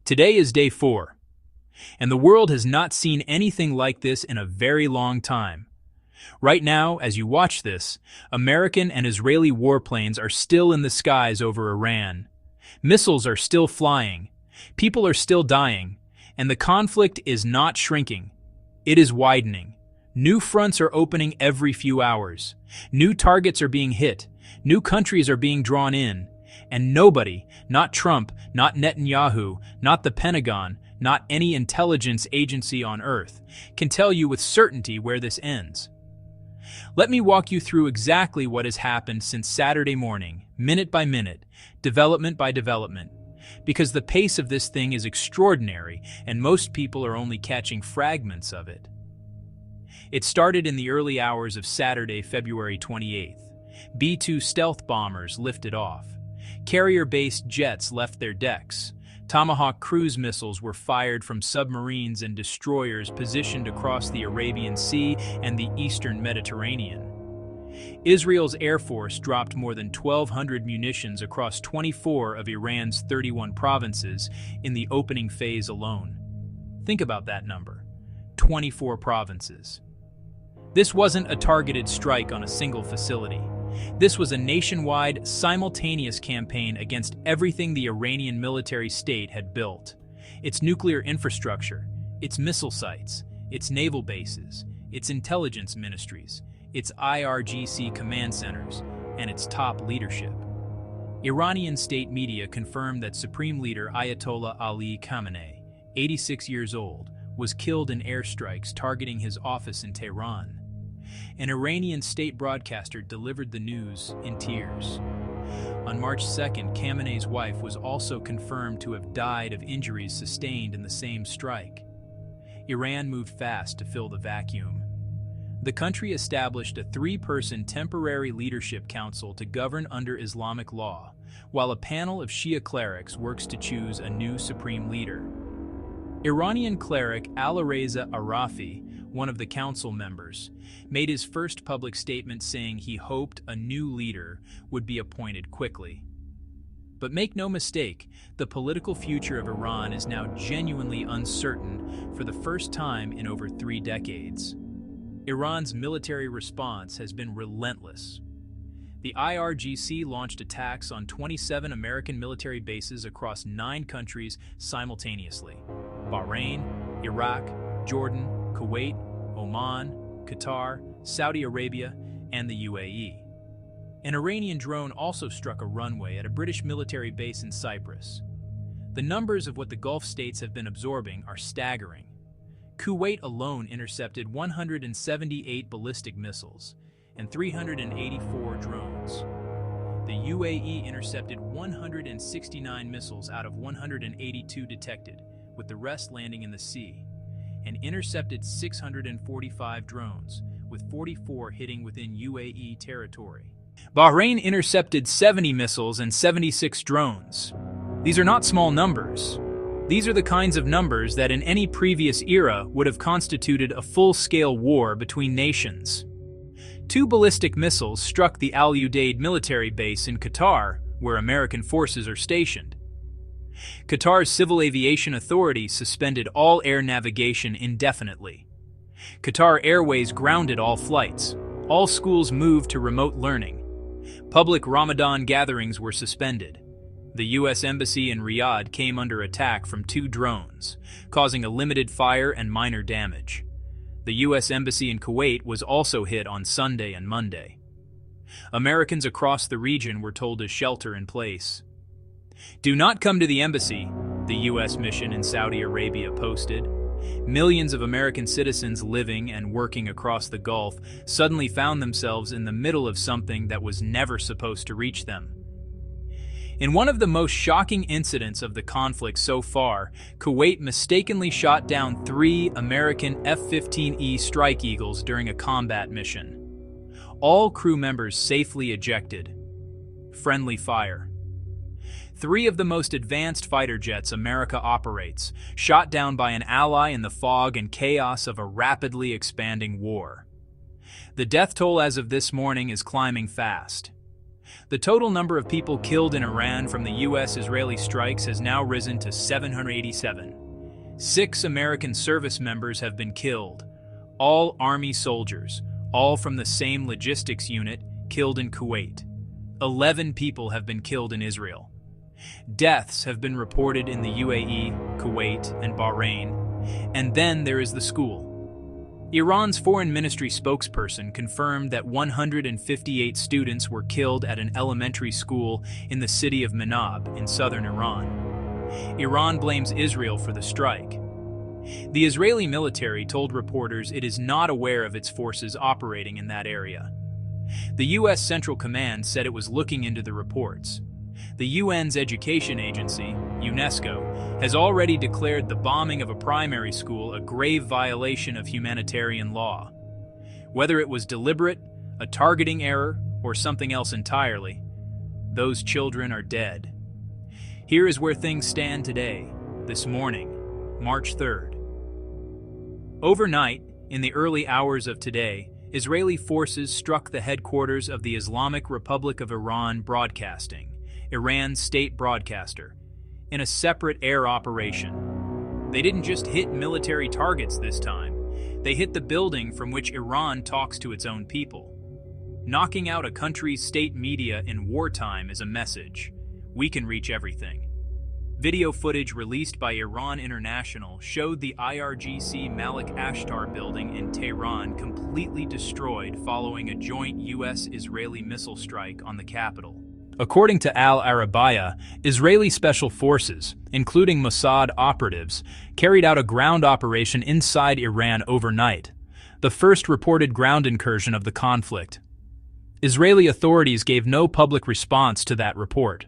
Today is day 4, and the world has not seen anything like this in a very long time. Right now, as you watch this, American and Israeli warplanes are still in the skies over Iran. Missiles are still flying, people are still dying, and the conflict is not shrinking. It is widening. New fronts are opening every few hours. New targets are being hit. New countries are being drawn in. And nobody, not Trump, not Netanyahu, not the Pentagon, not any intelligence agency on Earth, can tell you with certainty where this ends. Let me walk you through exactly what has happened since Saturday morning, minute by minute, development by development, because the pace of this thing is extraordinary and most people are only catching fragments of it. It started in the early hours of Saturday, February 28th. B-2 stealth bombers lifted off. Carrier-based jets left their decks. Tomahawk cruise missiles were fired from submarines and destroyers positioned across the Arabian Sea and the eastern Mediterranean. Israel's Air Force dropped more than 1,200 munitions across 24 of Iran's 31 provinces in the opening phase alone. Think about that number. 24 provinces. This wasn't a targeted strike on a single facility. This was a nationwide, simultaneous campaign against everything the Iranian military state had built. Its nuclear infrastructure, its missile sites, its naval bases, its intelligence ministries, its IRGC command centers, and its top leadership. Iranian state media confirmed that Supreme Leader Ayatollah Ali Khamenei, 86 years old, was killed in airstrikes targeting his office in Tehran. An Iranian state broadcaster delivered the news in tears. On March 2nd, Khamenei's wife was also confirmed to have died of injuries sustained in the same strike. Iran moved fast to fill the vacuum. The country established a 3-person temporary leadership council to govern under Islamic law, while a panel of Shia clerics works to choose a new supreme leader. Iranian cleric Alireza Arafi, one of the council members, made his first public statement saying he hoped a new leader would be appointed quickly. But make no mistake, the political future of Iran is now genuinely uncertain for the first time in over 3 decades. Iran's military response has been relentless. The IRGC launched attacks on 27 American military bases across 9 countries simultaneously: Bahrain, Iraq, Jordan, Kuwait, Oman, Qatar, Saudi Arabia, and the UAE. An Iranian drone also struck a runway at a British military base in Cyprus. The numbers of what the Gulf states have been absorbing are staggering. Kuwait alone intercepted 178 ballistic missiles and 384 drones. The UAE intercepted 169 missiles out of 182 detected, with the rest landing in the sea, and intercepted 645 drones, with 44 hitting within UAE territory. Bahrain intercepted 70 missiles and 76 drones. These are not small numbers. These are the kinds of numbers that in any previous era would have constituted a full-scale war between nations. 2 ballistic missiles struck the Al Udeid military base in Qatar, where American forces are stationed. Qatar's Civil Aviation Authority suspended all air navigation indefinitely. Qatar Airways grounded all flights. All schools moved to remote learning. Public Ramadan gatherings were suspended. The U.S. Embassy in Riyadh came under attack from 2 drones, causing a limited fire and minor damage. The U.S. Embassy in Kuwait was also hit on Sunday and Monday. Americans across the region were told to shelter in place. "Do not come to the embassy," the U.S. mission in Saudi Arabia posted. Millions of American citizens living and working across the Gulf suddenly found themselves in the middle of something that was never supposed to reach them. In one of the most shocking incidents of the conflict so far, Kuwait mistakenly shot down 3 American F-15E Strike Eagles during a combat mission. All crew members safely ejected. Friendly fire. 3 of the most advanced fighter jets America operates, shot down by an ally in the fog and chaos of a rapidly expanding war. The death toll as of this morning is climbing fast. The total number of people killed in Iran from the U.S.-Israeli strikes has now risen to 787. 6 American service members have been killed, all Army soldiers, all from the same logistics unit, killed in Kuwait. 11 people have been killed in Israel. Deaths have been reported in the UAE, Kuwait, and Bahrain. And then there is the school. Iran's foreign ministry spokesperson confirmed that 158 students were killed at an elementary school in the city of Minab in southern Iran. Iran blames Israel for the strike. The Israeli military told reporters it is not aware of its forces operating in that area. The U.S. Central Command said it was looking into the reports. The UN's education agency, UNESCO, has already declared the bombing of a primary school a grave violation of humanitarian law. Whether it was deliberate, a targeting error, or something else entirely, those children are dead. Here is where things stand today, this morning, March 3rd. Overnight, in the early hours of today, Israeli forces struck the headquarters of the Islamic Republic of Iran Broadcasting, Iran's state broadcaster, in a separate air operation. They didn't just hit military targets this time. They hit the building from which Iran talks to its own people. Knocking out a country's state media in wartime is a message. We can reach everything. Video footage released by Iran International showed the IRGC Malik Ashtar building in Tehran completely destroyed following a joint U.S.-Israeli missile strike on the capital. According to Al Arabiya, Israeli special forces, including Mossad operatives, carried out a ground operation inside Iran overnight, the first reported ground incursion of the conflict. Israeli authorities gave no public response to that report.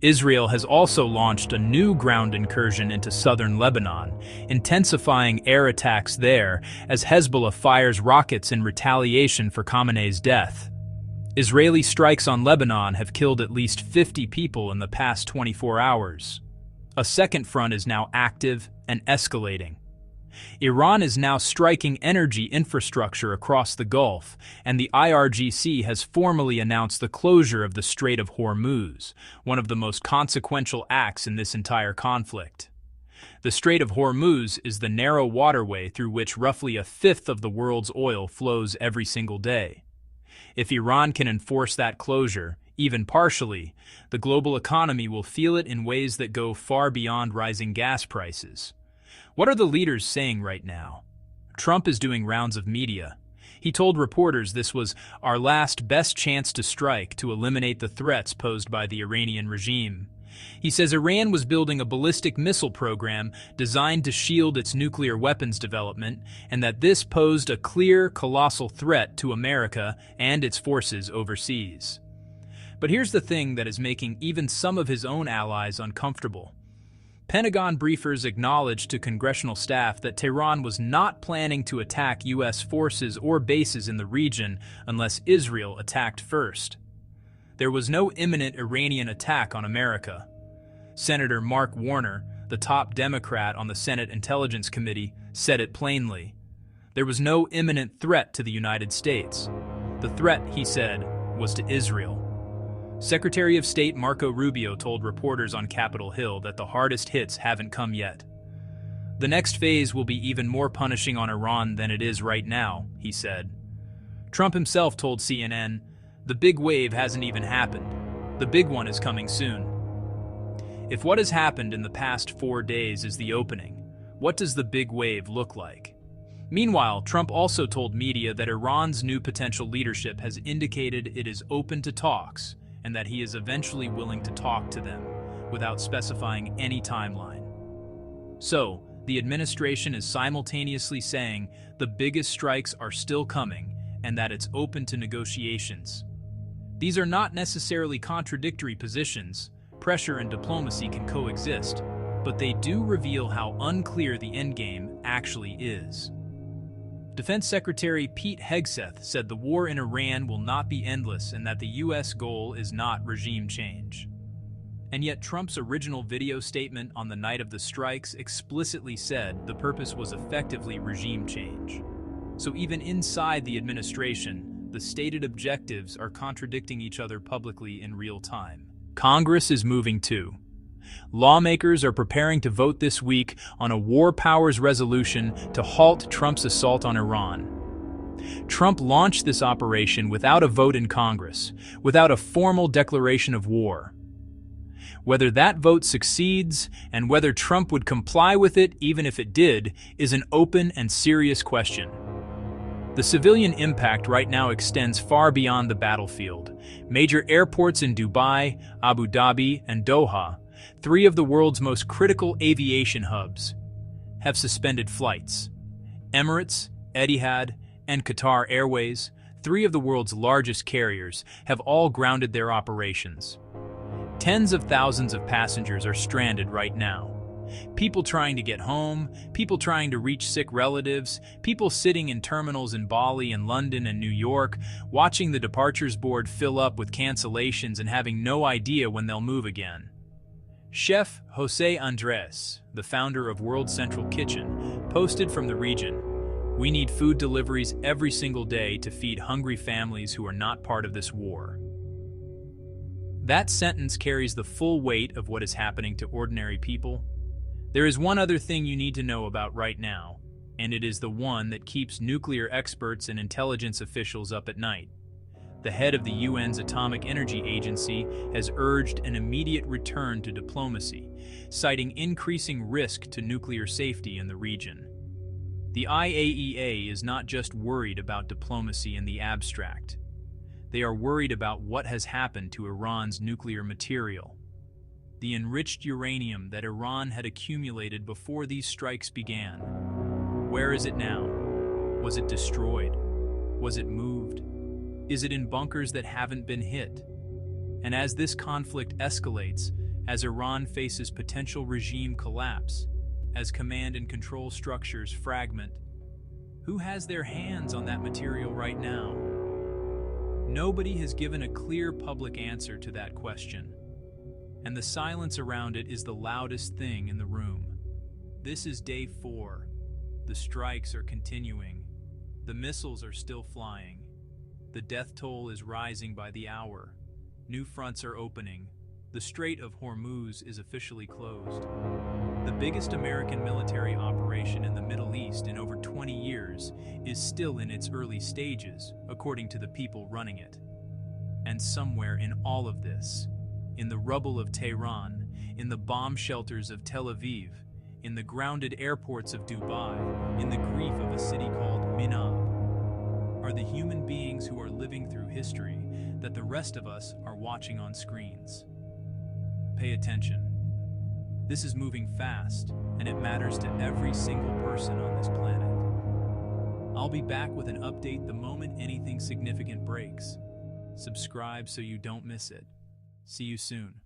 Israel has also launched a new ground incursion into southern Lebanon, intensifying air attacks there as Hezbollah fires rockets in retaliation for Khamenei's death. Israeli strikes on Lebanon have killed at least 50 people in the past 24 hours. A second front is now active and escalating. Iran is now striking energy infrastructure across the Gulf, and the IRGC has formally announced the closure of the Strait of Hormuz, one of the most consequential acts in this entire conflict. The Strait of Hormuz is the narrow waterway through which roughly a fifth of the world's oil flows every single day. If Iran can enforce that closure, even partially, the global economy will feel it in ways that go far beyond rising gas prices. What are the leaders saying right now? Trump is doing rounds of media. He told reporters this was our last best chance to strike to eliminate the threats posed by the Iranian regime. He says Iran was building a ballistic missile program designed to shield its nuclear weapons development, and that this posed a clear, colossal threat to America and its forces overseas. But here's the thing that is making even some of his own allies uncomfortable. Pentagon briefers acknowledged to congressional staff that Tehran was not planning to attack U.S. forces or bases in the region unless Israel attacked first. There was no imminent Iranian attack on America. Senator Mark Warner, the top Democrat on the Senate Intelligence Committee, said it plainly. There was no imminent threat to the United States. The threat, he said, was to Israel. Secretary of State Marco Rubio told reporters on Capitol Hill that the hardest hits haven't come yet. The next phase will be even more punishing on Iran than it is right now, he said. Trump himself told CNN, "The big wave hasn't even happened. The big one is coming soon." If what has happened in the past 4 days is the opening, what does the big wave look like? Meanwhile, Trump also told media that Iran's new potential leadership has indicated it is open to talks, and that he is eventually willing to talk to them, without specifying any timeline. So, the administration is simultaneously saying the biggest strikes are still coming, and that it's open to negotiations. These are not necessarily contradictory positions. Pressure and diplomacy can coexist, but they do reveal how unclear the endgame actually is. Defense Secretary Pete Hegseth said the war in Iran will not be endless and that the U.S. goal is not regime change. And yet Trump's original video statement on the night of the strikes explicitly said the purpose was effectively regime change. So even inside the administration, the stated objectives are contradicting each other publicly in real time. Congress is moving too. Lawmakers are preparing to vote this week on a war powers resolution to halt Trump's assault on Iran. Trump launched this operation without a vote in Congress, without a formal declaration of war. Whether that vote succeeds, and whether Trump would comply with it even if it did, is an open and serious question. The civilian impact right now extends far beyond the battlefield. Major airports in Dubai, Abu Dhabi, and Doha, three of the world's most critical aviation hubs, have suspended flights. Emirates, Etihad, and Qatar Airways, three of the world's largest carriers, have all grounded their operations. Tens of thousands of passengers are stranded right now. People trying to get home, people trying to reach sick relatives, people sitting in terminals in Bali and London and New York, watching the departures board fill up with cancellations and having no idea when they'll move again. Chef Jose Andres, the founder of World Central Kitchen, posted from the region, "We need food deliveries every single day to feed hungry families who are not part of this war." That sentence carries the full weight of what is happening to ordinary people. There is one other thing you need to know about right now, and it is the one that keeps nuclear experts and intelligence officials up at night. The head of the UN's Atomic Energy Agency has urged an immediate return to diplomacy, citing increasing risk to nuclear safety in the region. The IAEA is not just worried about diplomacy in the abstract. They are worried about what has happened to Iran's nuclear material. The enriched uranium that Iran had accumulated before these strikes began. Where is it now? Was it destroyed? Was it moved? Is it in bunkers that haven't been hit? And as this conflict escalates, as Iran faces potential regime collapse, as command and control structures fragment, who has their hands on that material right now? Nobody has given a clear public answer to that question, and the silence around it is the loudest thing in the room. This is day 4. The strikes are continuing. The missiles are still flying. The death toll is rising by the hour. New fronts are opening. The Strait of Hormuz is officially closed. The biggest American military operation in the Middle East in over 20 years is still in its early stages, according to the people running it. And somewhere in all of this, in the rubble of Tehran, in the bomb shelters of Tel Aviv, in the grounded airports of Dubai, in the grief of a city called Minab, are the human beings who are living through history that the rest of us are watching on screens. Pay attention. This is moving fast, and it matters to every single person on this planet. I'll be back with an update the moment anything significant breaks. Subscribe so you don't miss it. See you soon.